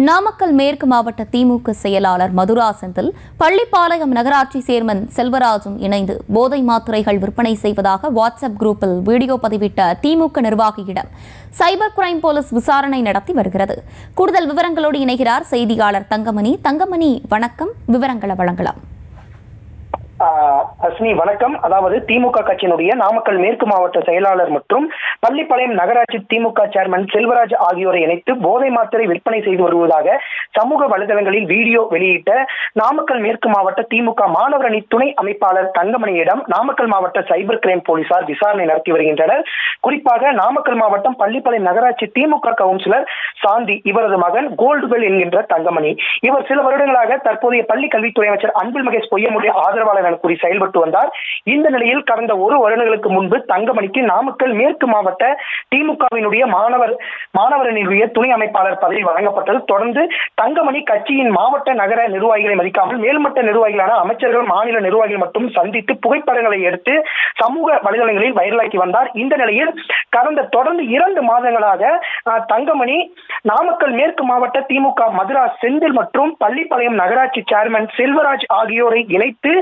நாமக்கல் மேற்கு மாவட்ட திமுக செயலாளர் மதுரா செந்தில் பள்ளிப்பாளையம் நகராட்சி சேர்மன் செல்வராஜும் இணைந்து போதை மாத்திரைகள் விற்பனை செய்வதாக வாட்ஸ்அப் குரூப்பில் வீடியோ பதிவிட்ட திமுக நிர்வாகியிடம் சைபர் கிரைம் போலீஸ் விசாரணை நடத்தி வருகிறது. கூடுதல் விவரங்களோடு இணைகிறார் செய்தியாளர் தங்கமணி. தங்கமணி, வணக்கம். விவரங்களை வழங்கலாம். அஸ்னி, வணக்கம். அதாவது திமுக கட்சியினுடைய நாமக்கல் மேற்கு மாவட்ட செயலாளர் மற்றும் பள்ளிப்பாளையம் நகராட்சி திமுக சேர்மன் செல்வராஜ் ஆகியோரை இணைத்து போதை மாத்திரை விற்பனை செய்து வருவதாக சமூக வலைதளங்களில் வீடியோ வெளியிட்ட நாமக்கல் மேற்கு மாவட்ட திமுக மாணவர் அணி துணை அமைப்பாளர் தங்கமணியிடம் நாமக்கல் மாவட்ட சைபர் கிரைம் போலீசார் விசாரணை நடத்தி வருகின்றனர். குறிப்பாக நாமக்கல் மாவட்டம் பள்ளிப்பாளையம் நகராட்சி திமுக கவுன்சிலர் சாந்தி, இவரது மகன் கோல்டுவெல் என்கின்ற தங்கமணி. இவர் சில வருடங்களாக தற்போதைய பள்ளி கல்வித்துறை அமைச்சர் அன்பில் மகேஷ் பொய்யமுடைய ஆதரவாளர் கூறி செயல்பட்டு வந்தார். இந்த நிலையில் கடந்த ஒரு வருடங்களுக்கு முன்பு தங்கமணிக்கு நாமக்கல் மேற்கு மாவட்ட திமுகவினுடைய மாணவர் அணியுடைய துணை அமைப்பாளர் பதவி வழங்கப்பட்டது. தொடர்ந்து தங்கமணி கட்சியின் மாவட்ட நகர நிர்வாகிகளை மதிக்காமல் மேல்மட்ட நிர்வாகிகளான அமைச்சர்கள், மாநில நிர்வாகிகள் மட்டும் சந்தித்து புகைப்படங்களை எடுத்து சமூக வலைதளங்களில் வைரலாக்கி வந்தார். இந்த நிலையில் தொடர்ந்து 2 மாதங்களாக தங்கமணி நாமக்கல் மேற்கு மாவட்ட திமுக மதுரா செந்தில் மற்றும் பள்ளிப்பாளையம் நகராட்சி சேர்மன் செல்வராஜ் ஆகியோரை இணைத்து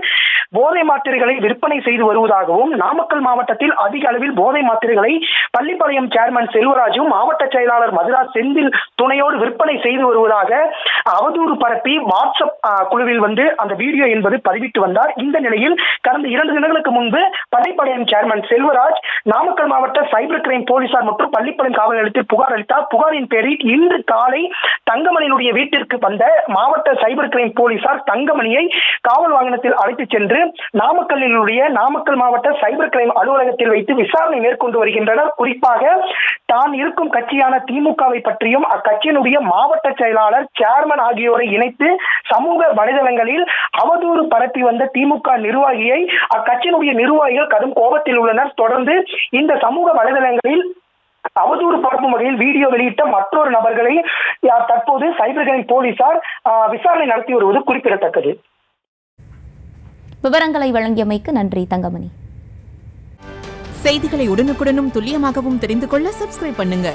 போதை மாத்திரைகளை விற்பனை செய்து வருவதாகவும், நாமக்கல் மாவட்டத்தில் அதிக அளவில் போதை மாத்திரைகளை பள்ளிப்பாளையம் சேர்மன் செல்வராஜும் மாவட்ட செயலாளர் மதுரா செந்தில் துணையோடு விற்பனை செய்து வருவதாக அவதூறு பரப்பி வாட்ஸ்அப் குழுவில் அந்த வீடியோ என்பது பதிவிட்டு வந்தார். இந்த நிலையில் கடந்த 2 தினங்களுக்கு முன்பு பள்ளிப்பாளையம் சேர்மன் செல்வராஜ் நாமக்கல் மாவட்ட சைபர் கிரைம் போலீசார் மற்றும் பள்ளிப்பாளையம் காவல் நிலையத்தில் புகார் அளித்தார். புகாரின் பேரில் இன்று காலை தங்கமணியினுடைய வீட்டிற்கு வந்த மாவட்ட சைபர் கிரைம் போலீசார் தங்கமணியை காவல் வாகனத்தில் அழைத்து சென்று நாமக்கல் மாவட்ட சைபர் கிரைம் அலுவலகத்தில் வைத்து விசாரணை மேற்கொண்டு வருகின்றனர். குறிப்பாக தான் இருக்கும் கட்சியான திமுகவை பற்றியும் அக்கட்சியினுடைய மாவட்ட செயலாளர், சேர்மன் ஆகியோரை இணைத்து சமூக வலைதளங்களில் அவதூறு பரப்பி வந்த திமுக நிர்வாகியை அக்கட்சியினுடைய நிர்வாகிகள் கடும் கோபத்தில் உள்ளனர். தொடர்ந்து இந்த சமூக வலைதளங்களில் அவதூறு பரப்பும் வகையில் வீடியோ வெளியிட்ட மற்றொரு நபர்களை தற்போது சைபர் கிரைம் போலீசார் விசாரணை நடத்தி வருவது குறிப்பிடத்தக்கது. விவரங்களை வழங்கியமைக்கு நன்றி தங்கமணி. செய்திகளை உடனுக்குடனும் துல்லியமாகவும் தெரிந்து கொள்ள சப்ஸ்கிரைப் பண்ணுங்க.